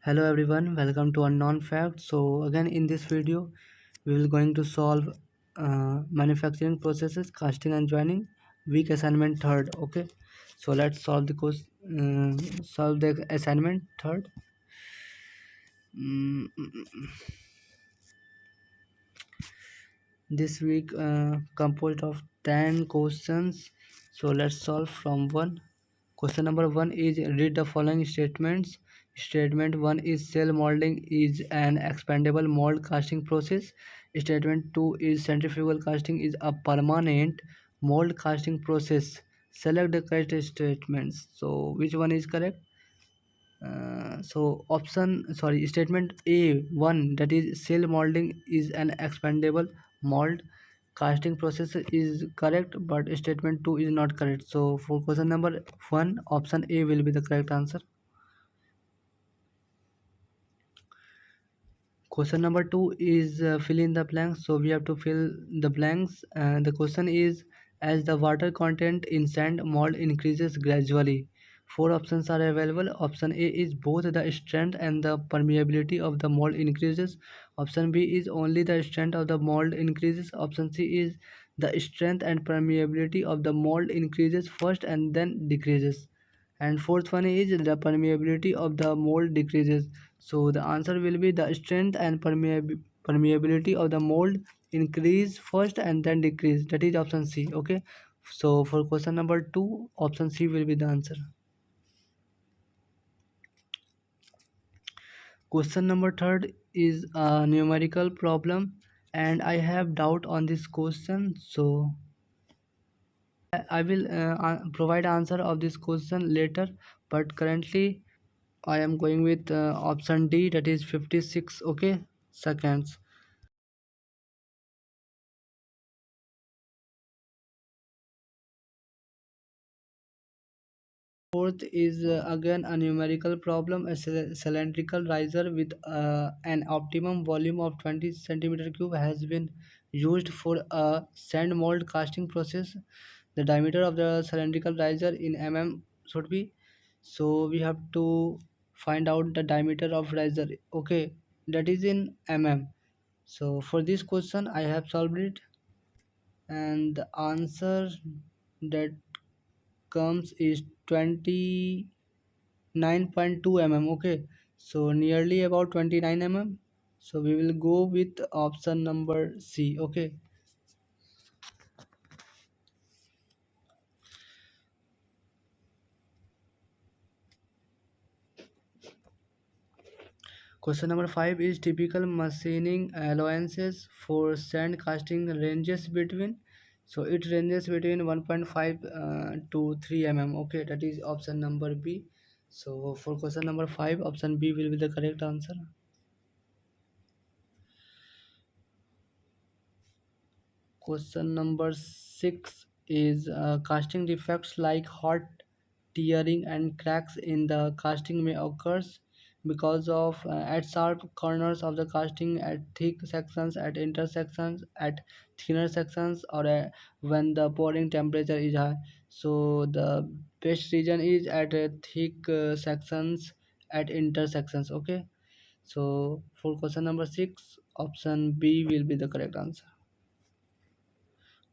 Hello everyone, welcome to Unknown Fact. So again in this video we will going to solve manufacturing processes, casting and joining, week assignment third. Okay, so let's solve the solve the assignment third. Mm, mm, mm, mm. This week composed of 10 questions. So let's solve from one. Question number one is read the following statements. Statement one is cell molding is an expandable mold casting process. Statement two is centrifugal casting is a permanent mold casting process. Select the correct statements. So which one is correct? Statement A one, that is cell molding is an expandable mold casting process, is correct, but statement 2 is not correct. So for question number 1, option A will be the correct answer. Question number 2 is fill in the blanks. So we have to fill the blanks. The question is, as the water content in sand mold increases gradually. Four options are available. Option A is both the strength and the permeability of the mold increases. Option B is only the strength of the mold increases. Option C is the strength and permeability of the mold increases first and then decreases. And fourth one is the permeability of the mold decreases. So the answer will be the strength and permeability of the mold increase first and then decrease. That is option C. Okay, so for question number 2, option C will be the answer. Question number third is a numerical problem, and I have doubt on this question, so I will provide answer of this question later, but currently I am going with option D, that is 56, okay, seconds. Fourth is again a numerical problem. A cylindrical riser with an optimum volume of 20 centimeter cube has been used for a sand mold casting process. The diameter of the cylindrical riser in mm should be. So we have to find out the diameter of riser. Okay, that is in mm. So for this question I have solved it, and the answer that comes is 29.2 mm. Okay, so nearly about 29 mm. So we will go with option number C. Okay, question number 5 is typical machining allowances for sand casting ranges between. So it ranges between 1.5 to 3 mm. Okay, that is option number B. So for question number 5, option B will be the correct answer. Question number 6 is casting defects like hot tearing and cracks in the casting may occur because of at sharp corners of the casting, at thick sections, at intersections, at thinner sections, or when the pouring temperature is high. So the best region is at thick sections, at intersections. Okay, so for question number 6, option B will be the correct answer.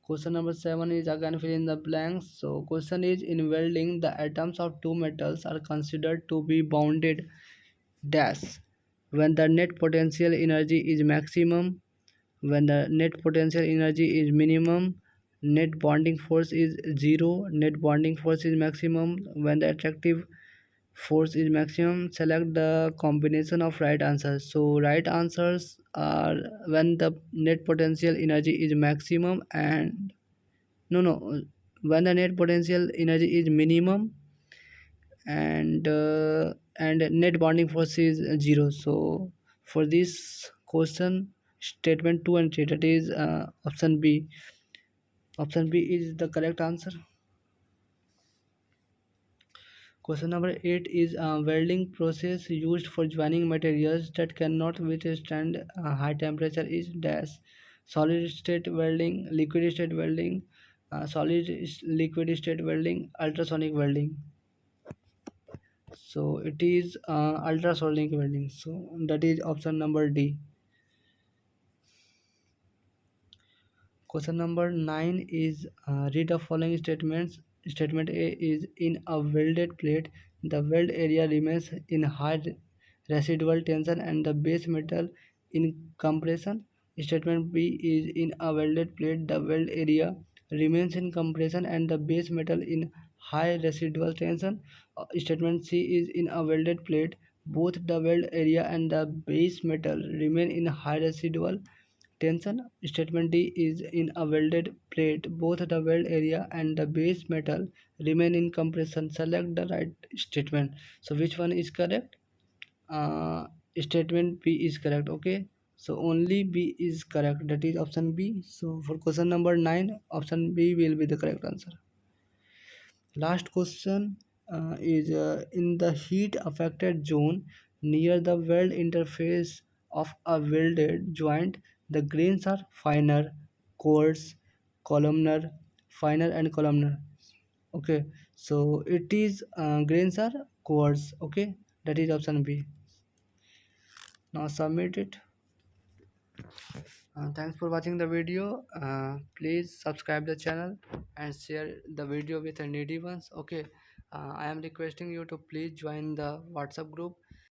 Question number 7 is again fill in the blanks. So question is, in welding the atoms of two metals are considered to be bounded dash when the net potential energy is maximum, when the net potential energy is minimum, net bonding force is zero, net bonding force is maximum, when the attractive force is maximum. Select the combination of right answers. So right answers are when the net potential energy is maximum and no, when the net potential energy is minimum and net bonding force is zero. So for this question, statement 2 and 3, that is option B. Option B is the correct answer. Question number 8 is a welding process used for joining materials that cannot withstand high temperature is dash. Solid state welding, liquid state welding, liquid state welding, ultrasonic welding. So it is ultrasonic welding, so that is option number D. Question number 9 is read the following statements. Statement A is in a welded plate, the weld area remains in high residual tension and the base metal in compression. Statement B is in a welded plate, the weld area remains in compression and the base metal in high residual tension. Statement C is in a welded plate, both the weld area and the base metal remain in high residual tension. Statement D is in a welded plate, both the weld area and the base metal remain in compression. Select the right statement. So which one is correct? Uh, Statement B is correct. Okay. So only B is correct. That is option B. So for question number 9, option B will be the correct answer. Last question is in the heat affected zone near the weld interface of a welded joint, the grains are finer, coarse, columnar, finer and columnar. Okay, so it is grains are coarse. Okay, that is option B. Now submit it. Thanks for watching the video. Please subscribe the channel and share the video with the needy ones. Okay, I am requesting you to please join the WhatsApp group